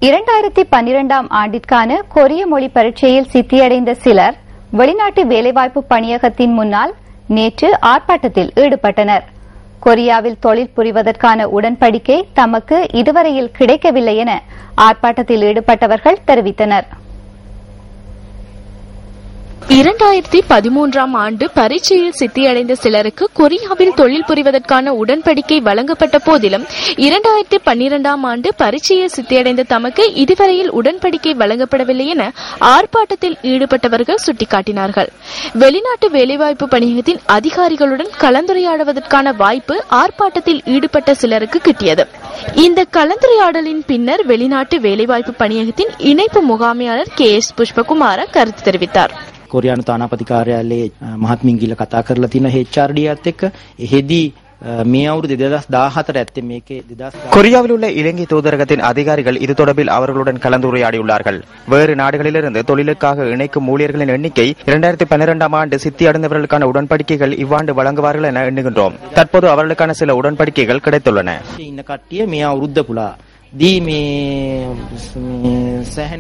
2012ஆம் ஆண்டிற்கான கொரிய மொழி பரீட்சையில் சித்தியடைந்த சிலர் வெளிநாட்டு வேலைவாய்ப்பு பணியகத்தின் முன்னால் நேற்று ஆர்ப்பாட்டத்தில் ஈடுபட்டனர். கொரியாவில் தொழில் புரிவதற்கான உடன்படிக்கை தமக்கு இதுவரையில் கிடைக்கவில்லை என ஆர்ப்பாட்டத்தில் ஈடுபட்டவர்கள் தெரிவித்தனர். 2013ஆம் ஆண்டு பரீட்சையில் சித்தியடைந்த சிலருக்கு கொரியாவில் தொழில் புரிவதற்கான உடன்படிக்கை வழங்கப்பட்ட போதிலும் 2012ஆம் ஆண்டு பரீட்சையில் சித்தியடைந்த தமக்கு இதுவரையில் உடன்படிக்கை வழங்கப்படவில்லை என ஆர்ப்பாட்டத்தில் ஈடுபட்டவர்கள் சுட்டிக்காட்டினார்கள். வெளிநாட்டு வேலைவாய்ப்பு பணியகத்தின் அதிகாரிகளுடன் கலந்துரையாடுவதற்கான வாய்ப்பு ஆர்ப்பாட்டத்தில் ஈடுபட்ட சிலருக்கு கிட்டியது. இந்த கலந்துரையாடலின் பின்னர் வெளிநாட்டு வேலைவாய்ப்பு பணியகத்தின் இணைப்பு முகாமையாளர் KS புஷ்பகுமார கருத்து தெரிவித்தார். කොරියානු තානාපති කාර්යාලයේ මහත්මින් ගිල කතා කරලා තියෙන HRDත් එක්ක එහිදී මේ අවුරුදු 2014 ඇත්තේ මේකේ 2000 கொரியாவில் உள்ள இலங்கை தூதரகத்தின் அதிகாரிகள் இது தொடர்பில் அவர்களுடன் கலந்துரையாடியுள்ளார்கள். வேறு நாடுகளிலிருந்து தொழிலுக்காக இணைக்கும் ஊழியர்களின் எண்ணிக்கை 2012ஆம் ஆண்டு சித்தியடைந்தவர்களுக்கான உடன்படிக்கைகள் இவ்வாண்டு வழங்குவார்கள் என எண்ணுகின்றோம். தற்போது அவர்களுக்கான சில உடன்படிக்கைகள் கிடைத்துள்ளன. ඉන්න කට්ටිය මේ අවුරුද්ද පුලා දී මේ සෑහෙන